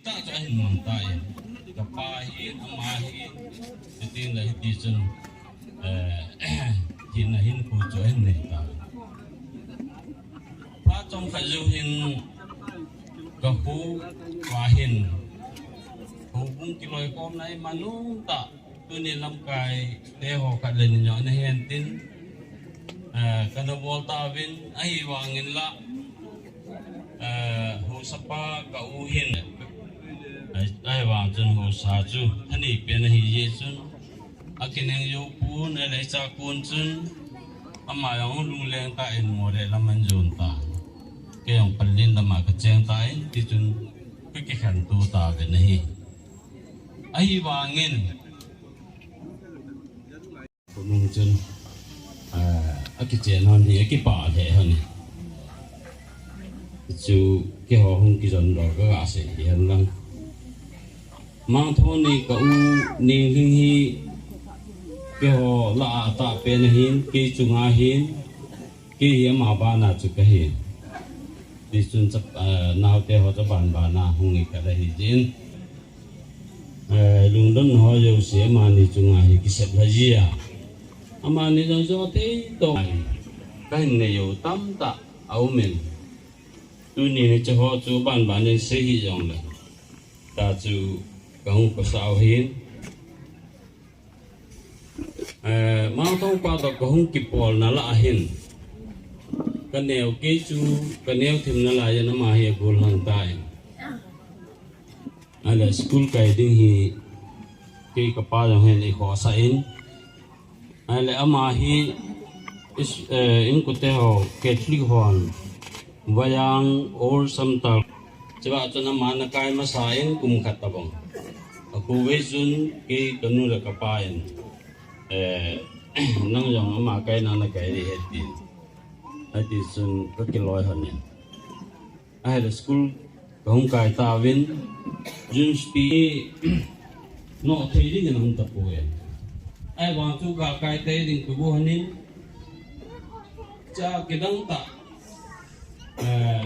ta cho anh mong tay gặp ba hi ama hi tin là đi chân hin là hin phụ cho anh này ta phát trong phải du hin gặp phụ và hin phụ cũng kêu lời con này mà nung ta tôi nên làm cái để họ cả lên nhỏ này hiện tin cái đó volta vin ai vangin la hồ sapa kau hin ai vang chân hồ sa chu anh ấy bên này gì chân akin yang yo pun ai cha kun chân ama yang lung leng ta en mo de lam man jun ta ke yang palin lama ka cheng ta en ti chun cái khăn tu ta bên này ai vangin nung chân cái chuyện hơn thì cái bà thế hơn chú cái họ không cái dần rồi cái gà sẽ hiện lắm mang thôn này cậu nên linh hi cái họ là tạ bên hiến cái trung a hiến cái hiến mà ba na chụp cái hiến đi xuân chấp nào cái họ chấp bàn bà na không nghĩ cái đấy gì lùng đốn họ dùng xe mà đi trung a hiến cái sẹp là gì à ama ni dong so te to cái này yêu tâm ta áo mình tu ni cho họ chú ban ban nên sẽ hi dong này ta chú không có sao hiến mang thong qua đó có không kịp bỏ nó là hiến cái nẻo cái chú cái nẻo thêm nó là cho nó mà hi gol hàng tai ala school cái đinh hi cái capa dong hiến đi khó sai ai lẽ mà hi in cô te ho Catholic hon vayang or samtal chaba chana mana kai ma sa in kum khat tabong aku we jun ke kanu la kapain nang yong ama kai na kai ri heti ati sun ka kiloi hon ne ai la school kong kai ta win jun sti no thei ri nang ta po ai vang chu ga kai te ding ku bo hanin cha ke dang ta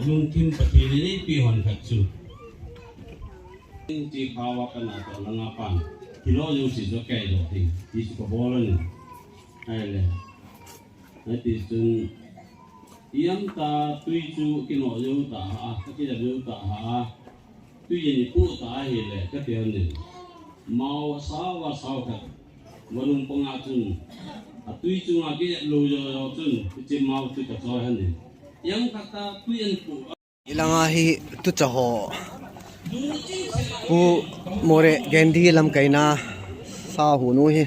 lung kim pati ni pi hon khat chu ti khawa kana to langa pan kilo yu si zo kai do ti su ko bo len ai le ai ti sun yam ta tui chu ki no yu ta ha ki da yu ta ha tui yin pu ta hi le ka te ni mau sa wa sa khat walung pengacun, atui cuma ke lo yo cun, cemau tu kecohan ni. Yang kata tu yang pu. Ilangahi tu caho. Pu more gendi lam kaina sa hunu hi.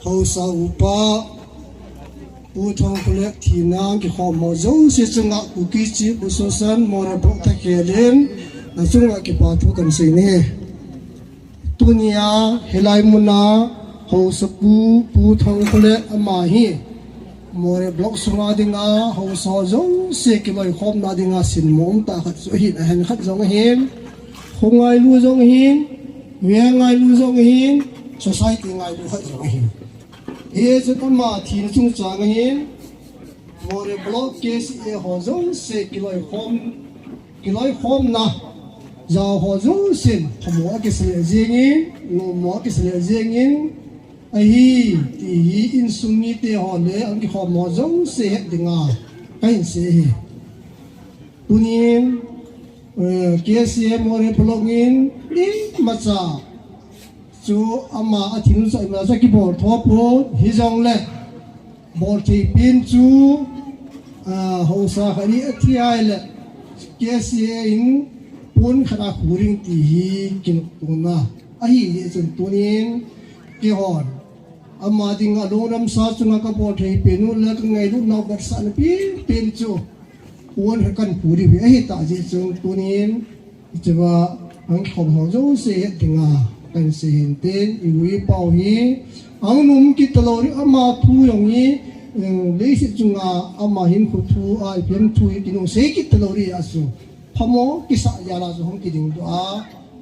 Hầu sau ba u thong kulek thi nang ki khom mo zo se chunga ku ki chi bu so san mo ra bok ta ke len na chunga ki pa thu kan se ne tunia helai muna ho sapu pu thong kulek ama hi mo re blok sunga dinga ho so zo se ki loi khom na dinga sin mom ta khat so hi han khat zong hin khongai lu zong hin ngai lu zong hin society ngai lu khat zong hin ये जो तमा थी न चुंग चांग हिन मोरे block case ए होजों से किलोई होम ना जा होजों से हमवा के से जेंगिन नो मवा के से जेंगिन अही ती इन सुमी ते होले अंकी होम होजों से दिंगा काइन से तुनिन केस ए मोरे ब्लॉक इन मचा chú ama athinu sai ma sa ki bor thopo hijong le bor thi pin chu ho sa khari athiai le kesi in pun khana khuring ti hi kin tuna a hi le chun tunin ki hon ama ding a longram sa chunga ka por thei penu la ka ngai lu nau bar sa na pi pen chu pun kan khuri bi a hi ta ji chun tunin chawa ang khom ho zo se tinga kan se hin ten i wi pau hi ang num ki talori ama thu yong hi le si chunga ama hin khu thu a pem thu hi kinong se ki talori asu phamo kisa yala zo hom ki ding do a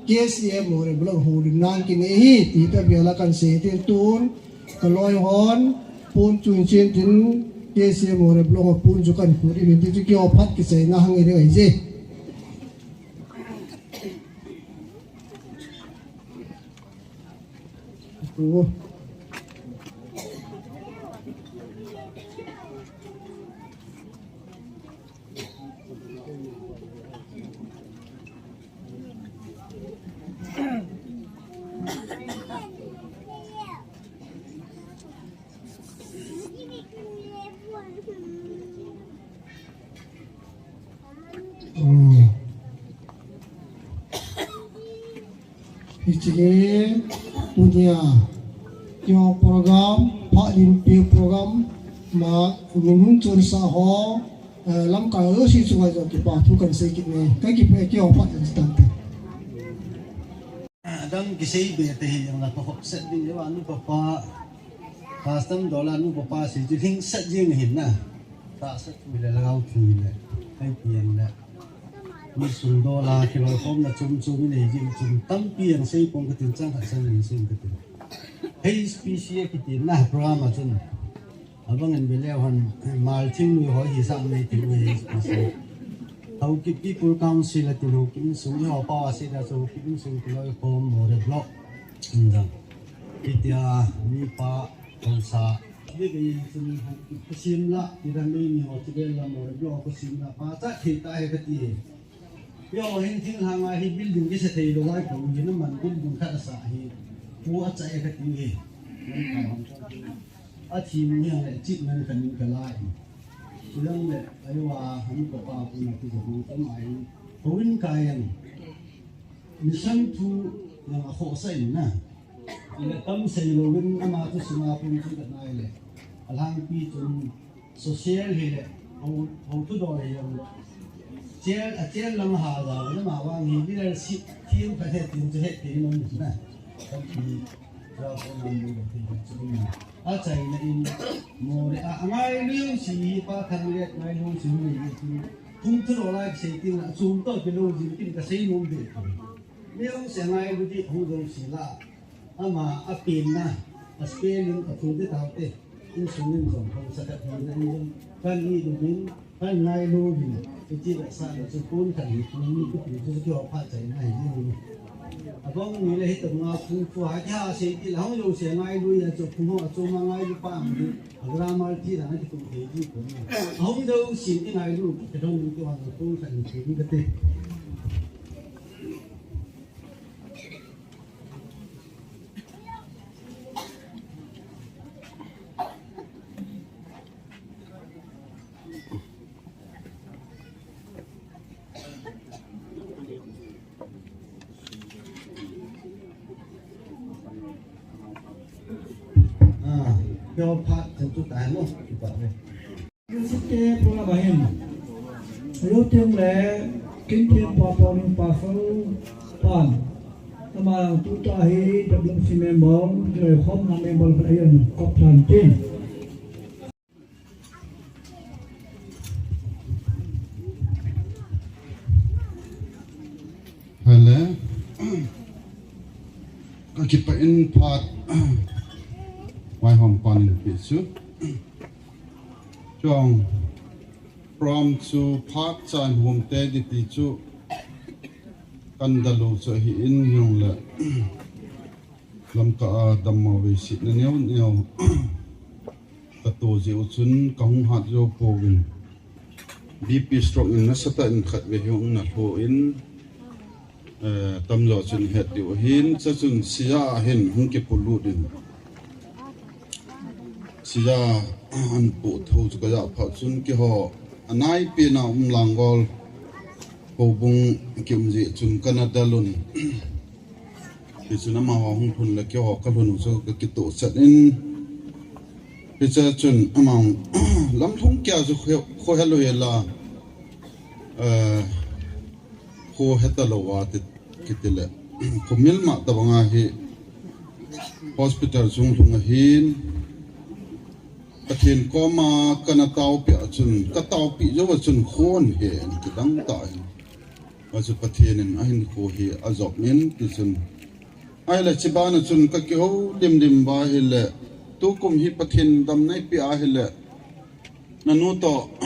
KCM more blog holding nan ki ne hi ti ta biala kan se ten tun kaloi hon pun chuin chen tin KCM more blog pun ju kan khuri hin ti ki ophat ki se na hang ere ai je tu Hijri punya kyo program Pak Limpi program ma minun chun sa ho lam ka lo si chunga jo ki pa thu kan se ki ne ka ki pe kyo pa tan Adam kisay bete yang nakakopset din yung ano papa custom dollar no papa si juling set jing hin na ta set wila lagaw tuile ay pian na mi sung dollar kilo kom na chum chum ni jing chum tam pian say pong katin chang ha san ni sing katin hey species kitin na program chun abang en belewan mal ting nu ho hi sang nei tin we species hầu kịp people council là tiền hầu kịp xuống họ bao sẽ là số kịp xuống cái loại form một cái block rằng cái tia mi pa hầu sa cái chuyện cái sim là thì đang đi họ chỉ là một cái block cái sim là pa chắc thì tại cái gì bây giờ hiện thiên hàng ngày thì building cái sẽ thấy đồ lại cũng như nó mình building khác là sao thì mua chạy cái gì ở team như này chip mình cần cái lại Silang le aywa han ko pa puna ti ko tamai howin kayan mission to yang ako sa ina ila kam sa lowin ama to suma pun su ka nai le alang pi chun social hele ho to do yang chel lam ha da na ma wang hi leadership team ka he tin je he tin non ni na kam pi ra ko nam ni ko ti chun a chai na in mo re a ngai liu si pa thang le ngai lu si ni ti tum tu ro lai se ti na zum to ke lo ji ti ka sei nom de liu se ngai lu ti hu do si la ama a pin na a spelling a tu de ta te in sun nin som ko sa ka ni na ni kan ni du bin kan ngai lu bi ti la sa la su pun kan ni ni ku ti su ki ho pa chai na hi ni abang ni le hit nga pu pu ha kha se ti la ho yo se ngai lu ya cho pu ho cho ma ngai lu pa mi agra mal ti da na ti tu he ji ko ni hom do si ti ngai lu ke dong ni ko ha pu kan ni ti ka te cho phát trong chúng ta luôn vậy Yusuke pula bahin. Lu tiang le kintian papa ni pasal pan. Sama tu tahi dalam si member, jadi hom na member berayan kop cantik. Hele, kita in part Wai hom pan pi su chong from to part chan hom te di ti chu kan dalu cho hi in yong la lam ka dam ma we si na neu ka to je u chun ka hung hat jo po win BP stroke in na sata in khat we hyong na po in tam lo chun het di hin cha chun sia hin hung ke pulu din Sija an po thu chu ka ya pha chun ki ho anai pe na langol cầu bung kiếm gì chun Canada luôn thì chun mà họ hung thun là kêu họ các luôn số cái tổ sắt in bây giờ chun mà lắm thúng kia rồi khôi hello là khôi hết tao là cái tiền lệ không biết mà tao bằng hi hospital chung chung hin thiên có mà cái tàu bị chun cái tàu bị rồi chun khôn hi cái đắng tại và chun thiên nên anh khô hi azok nên thì chun ai là chỉ ban chun cái kiểu dim ba hi lệ tu cùng hi thiên đam này bị ai hi lệ nanu to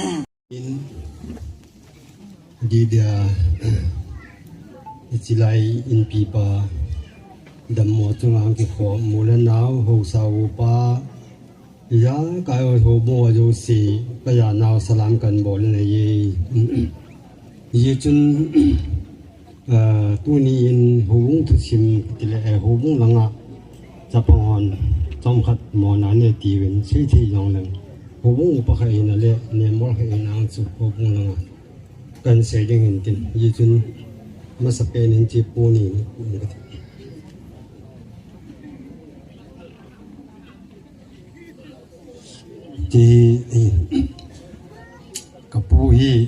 đi dia chỉ lại in pipa đầm mùa trung ang cái khó mùa lên nào hồ sao pa ya cái hồ mùa rồi xì bây giờ nào salam cần bộ lên này ye chun tu ni in hồ bung thu sim cái là hồ bung lăng à Japan trong khát mùa nãy này tiền suy thì dòng lăng hồ bung bạc hay nè lệ nè mỏ hay nang chụp hồ bung lăng à cần xây dựng hình tin ye chun mà sắp đến hình chụp bù ni thì cái bù hi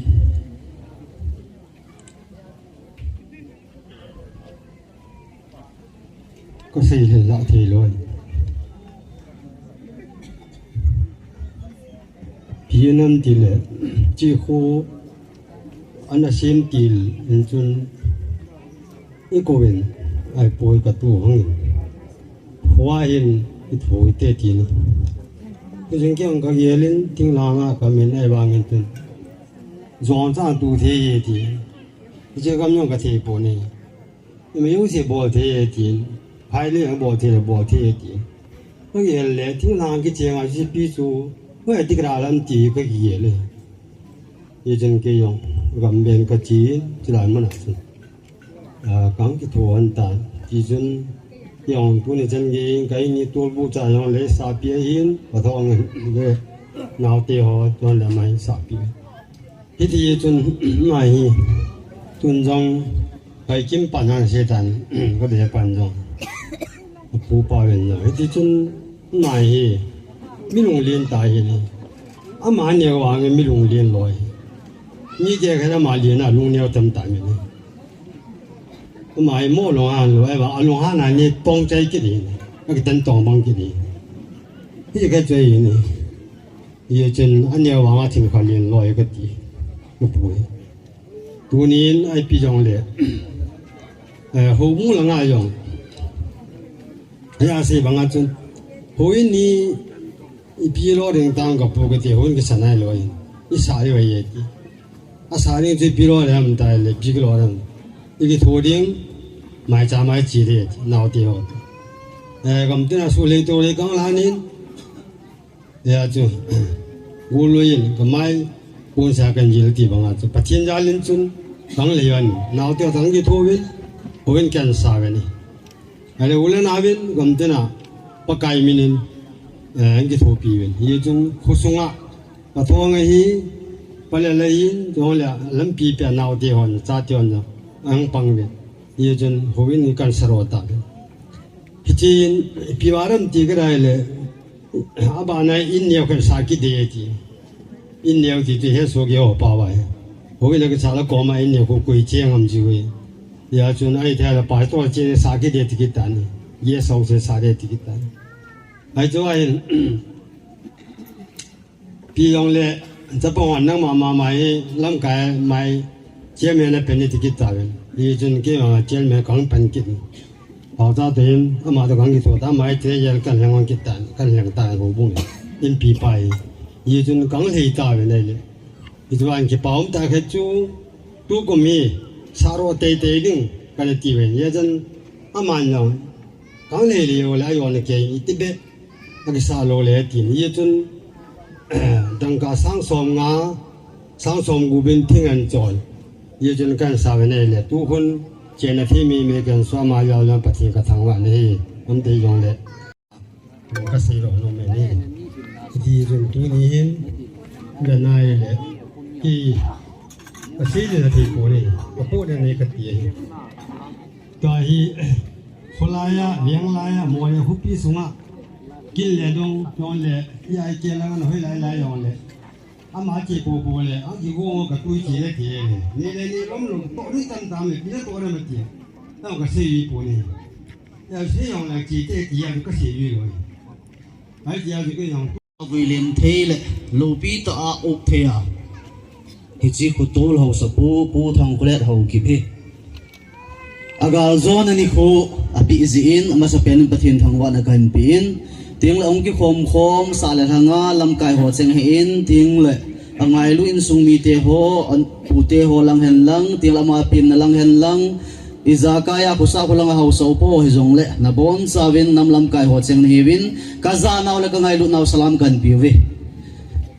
có xây lên lại thì luôn phía nam thì là chỉ khô anh là xem thì anh chun ít có bên ai bồi cả tu hăng hoa hiện ít bồi tê thì nữa cái chuyện kia cái gì lên tiếng làng à cái mình ai bằng cái dọn ra tu thế thì cái cái nhau cái thế bồi này nhưng mà有些bồi thế thì phải lên bồi thế thì cái gì là tiếng làng cái chuyện à chỉ ví dụ vậy thì cái làm gì cái gì này cái chuyện kia用gần bên cái gì chỉ là mà nói讲cái thổ anh ta chỉ chân用tu này chân cái như tu bù cha用lấy sa bia hin và thong cái nào tiêu cho là mấy sa bia thì chân này tuân trong phải kiếm bản hàng xe đàn có thể bản trong bù bao nhiêu rồi thì chân này mi lùng liên đại này mà nhiều hoàng cái mi lùng liên rồi như thế cái mà liên là lùng nhiều tầm đại này mà mua lồng hàng rồi mà lồng hàng này ni bông trái cái gì cái tên tòng bông cái gì cái chuyện này giờ chân anh nhiều hoàng thì khó liên rồi cái gì nó bùi tu niên ai bị giống lệ hồ bung là ngay giống hay là bằng anh chân hồ in ni bị lo đến tăng gặp bùi cái gì hồ in cái sản này rồi cái sản này vậy thì sản này chỉ bị lo làm đại lệ bị lo làm cái thổ điên mai cha mai chỉ đấy nào tiêu cầm tên là số lấy tôi lấy con lá nín ya chứ ngô lôi cái mai buôn xa cái gì thì bằng à chứ bắt thiên gia lên chun con lấy anh nào tiêu thằng cái thô bên hồ bên cái sao vậy này cái này ulen nào bên cầm tên là bắt cái mình anh cái thô pi bên ये chung khu sung á bắt thô ngay hi bắt lại lấy rồi là làm pi pi nào tiêu hòn cha tiêu hòn anh bằng bên ये जन होविन निकाल सरवता है किचन पिवारम तीगरा है अब आना इन नियों के साकी दे थी इन नियों की तो है सो गया हो पावा है होविन लगे साला कौमा इन नियों को कोई चेंग हम जीवे या जन आई थे पास तो चेंग साकी दे थी कितान ये सौ से सारे थी कितान आई जो आई पियों ले जब वो नंग मामा माई लंग का माई चेंग ने पहने थी कितान ये जन के जेल में कहीं बन के bảo gia đình mà tôi讲cái đó mà cái giờ cần hàng cái tàn cần hàng tàn của bung in bị bài ये जन कहीं ही ta về này itu anh cái bảo ta cái chú tu có mi saro tê tê đừng cái gì vậy ये जन mà nhau कहीं ही liều lại gọi là cái ít bé cái saro lại tiền ये जन đằng cả sáng sớm của bên thiên an chọn ये जन kan sa về này là tu hun trên là phim mình cần xóa mà vào làm bát thiên cái thằng bạn này ông thấy dùng đấy cái gì đó nó mới này thì dùng tu ni hiện cái này là asili na ti po ni kapo na ni katiye tahi kholaya liang laya moya hupi sunga kin le dong ton le ya ke la na hoi lai lai yon le ama ke po po le a ki go ka tu chi le ke le ni lom lom to ri tam tam le ni to ra ma ti ta ka se yi po ni ya se yon la ki te ti ya ka se yi lo ai ti ya ki yon William Taylor Lopi ta a ok thea hichi khutol ho sapu pu thang kulet ho kipi agal zone ani kho api zin ama sa pen pathin thangwa na kan pin ting la ong ki khom khom sa la hanga lam kai ho cheng hin ting le angai lu in sung mi te ho an pu te ho lang hen lang ting la ma pin na lang hen lang izakaya kusa kulang hau so po hizong le na bon sawin nam lam kai ho cheng ni win kaza naw la ka ngai lu naw salam kan piwe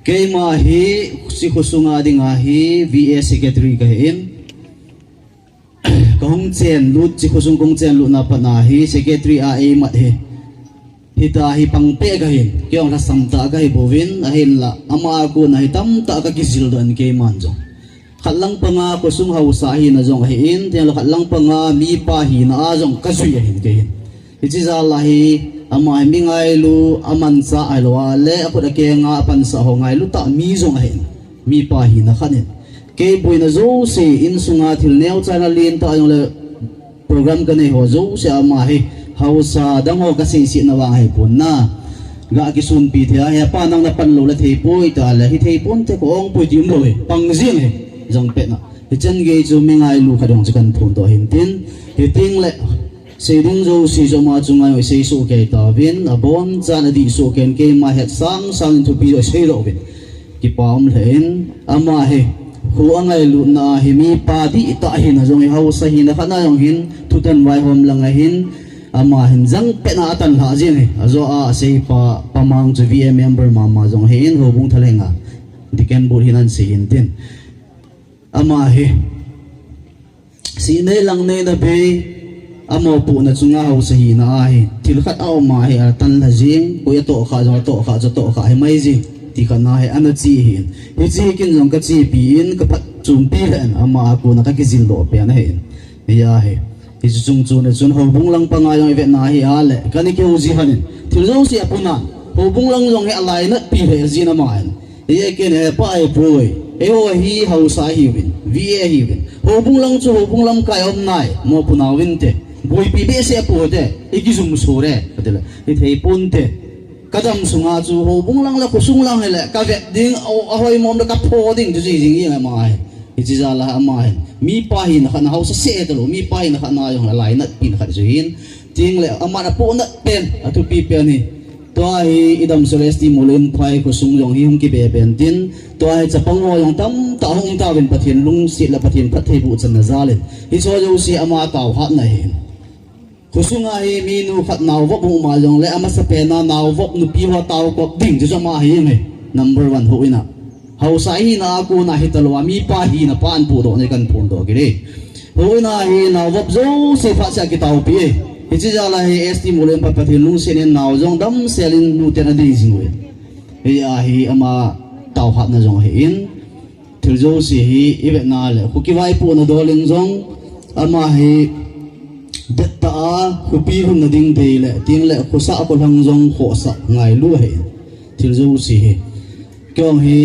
ke ma hi si khusunga dinga hi VA secretary ka hin kong chen lut chi khusung kong chen lu na pa na hi secretary a e mat he hita hi pang pe ka hin kyong la samta ka hi bovin a hin la ama ko na hi tam ta ka kisil don ke man jong khatlang panga ko sung hau sa hi na jong hi in te lo khatlang panga mi pa hi na a jong ka sui hin ke hin hi za la hi ama mi ngai lu aman sa ai lo le a ko da ke nga pan sa ho ngai lu ta mi jong hin mi pa hi na khanin ke boi na zo se in sunga thil neu chana lin ta jong le program ka nei ho zo se ama hi hau sa dang ho ka se si na wa hai pun na ga ki sun pi the ya pa nang na pan lo la thei poi ta la hi thei pon te ko ong poi tim lo pang zing he jong pe na hi chen ge chu mi ngai lu kha dong chikan phun to hin tin hi ting le se ding zo si zo ma chu ngai se so ke ta vin a bon chan a di so ken ke ma het sang sang tu pi se lo vin ki paum len ama he hu angai lu na hi mi pa di ta hin a jong hi hau sa hin a khana jong hin tu tan wai hom lang a hin ama hin jang pe na tan ha jin he azo a se pa pamang chu VM member ma jong hin ho bung thalenga diken bur hinan se hin tin ama he si nei lang nei na be amo pu na chunga ho sa hi na hi thil khat aw ma he tan la jing ko ya to kha he mai jing ti kha na he ana chi hin hi chi kin jong ka chi pi in ka phat chum pi len ama ko na ka ki jil do pe na he ya he hi chung chu na chun ho bung lang pa nga yong ve na hi ale kani ke uji hanin thil zo si apuna ho bung lang jong he alai na pi he ji na ma an ye ke ne pa ai poi eo hi hau sa hi win VA hi win ho bung lang chu ho bung lam kai om nai mo puna win te boi pi be se po te iki zum so re atela hi thei pon te kadam sunga chu ho bung lang la ko sung lang hele ka ve ding a hoi mom da ka pho ding ju ji jing yi ma ai hi chi za la ma ai mi pa hi na khana hau sa se te lo mi pa hi na khana yong lai na pin kha ju hin ting le ama na po na pen atu pi pe ni to ai idam celesti molen phai ko sung yong hi hum ki be ben tin to ai chapang ho yong tam ta hong ta ben pathin lung si la pathin phat thei bu chan na zalen hi cho jo si ama taw hat na hin ko sunga hi mi nu khat naw vok bu ma yong le ama sa pe na naw vok nu pi ho taw ko ding ju ma hi me number 1 ho ina hau sai hi na ko na hi talwa mi pa hi na pan pu do ne kan phun do gi re ho ina hi naw vok zo se pha sa ki taw pi hi chi ja la hi ST molen pa pathin lung se ne naw jong dam selin nu te na ding jing we hi a hi ama taw hat na jong hi in thil zo si hi ibe na le khu ki vai pu na do ling jong ama hi detta khu pi hun na ding de le ting le khu sa ko lang jong kho sa ngai lu he thil zo si hi kyong hi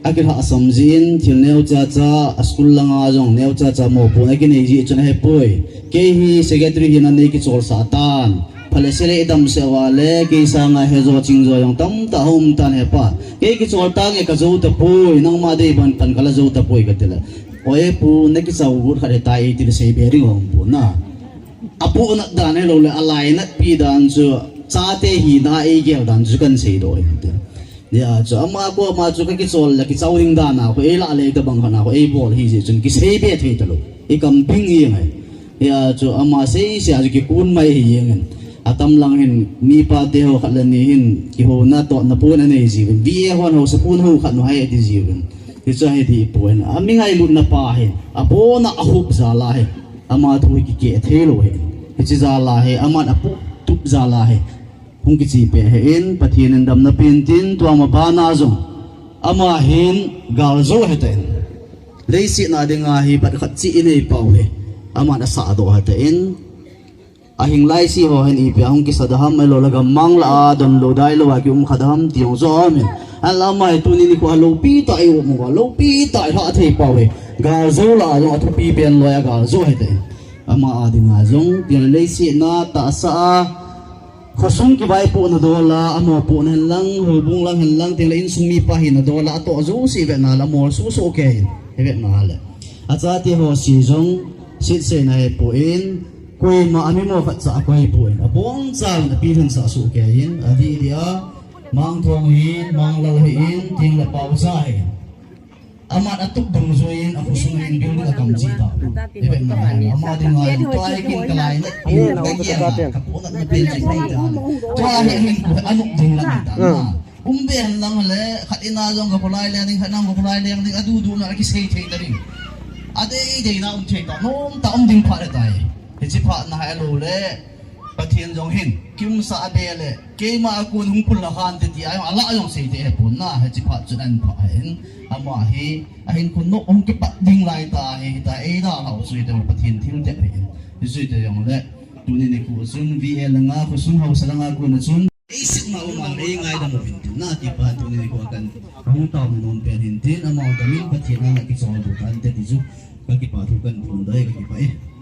akil ha samjin thil neu cha cha school langa jong neu cha cha mo pu na ki nei ji chuna he poi ke hi secretary hin an nei ki chol sa tan phale sele idam se wa le ke sa nga he zo ching zo yong tam ta hom tan he pa ke ki chol ta nge ka zo ta poi nang ma de ban pan kala zo ta poi ka tela oe pu ne ki chau gur khare ta e ti se be ri ngom pu na apu na dan he lo le alai na pi dan chu cha te hi na e ge dan chu kan sei do ya chu ama ko ma chu ka ki chol la ki chau ring da na ko e la le ta bang khana ko e bol hi je chun ki sei be thei ta lo e kam ping yi ngai ya chu ama sei sia ju ki pun mai hi yengen atam lang hin mi pa te ho khalan ni hin ki ho na to na pun ane jiwen VA hon ho sa pun ho khat no hai ti jiwen ti cha he ti puen ami ngai lut na pa hin apo na ahup za la he ama thu ki ke thelo he chi za la he ama apu tup za la he hung ki chi pe he in pathin dam na pin tin to ama ba na zong ama hin gal zo he ten lấy xịn là đi ngay bắt khát chị này bảo he ama đã xả đồ hạt in hình lai si ho hình ipi hong kisa daham elo laga mang la don lo dai lo ki khadam tiong zo min ala mai tu ni ko lo pi tai wo mo lo pi tai tha thei pau he ga zo la jo athu pi ben lo ya ga zo he te ama adi nga zong tiang lei si na ta sa khosung ki bai po na do la amo po na lang hubung lang hin lang tiang la in sumi pa hin na do la to zo si ve na la mor su so ke he ve na la acha ti ho si zong sit se na he po in quay mà anh mua phật xã quay bụi là bốn trăm là pi thân xã sụ kẻ in ở đi đi mang thong in mang lâu in tiếng là bao dài amat atuk đồng rồi in aku sung in bil là cầm gì đó để vậy mà amat đi ngoài toai kinh cái này nó cái gì à các bộ nó bên gì đó toai hiện của anh cũng dừng lại đó bên lăng lệ khát in na dòng cái lai lên khát nam cái lai lên thì adu du nó cái xây thay đấy ở đây na ông thay đó nó ta ông dừng phải đấy chỉ phát na hai lô lệ, bắt thiên dòng hin, kim sa bê lệ, cái mà quân hung quân là han thì ai mà lại dòng xây thế bún na, chỉ phát cho anh phát hin, ama hi, anh quân nô ông cái bắt đinh lại ta hi, ta ấy đó hậu suy để bắt thiên thiên thế hin, suy để dòng lệ, tu nên cụ xuân vi là ngã cụ xuân hậu sang ngã cụ là xuân, ấy sức mà ông mang ấy ngay đó một hình na thì phát tu nên cụ cần, ông tao mình nôn bền hình thiên, ama ông ta mình bắt thiên na cái số đồ tan thế thì giúp, các cái phát tu cần phun đấy các cái phải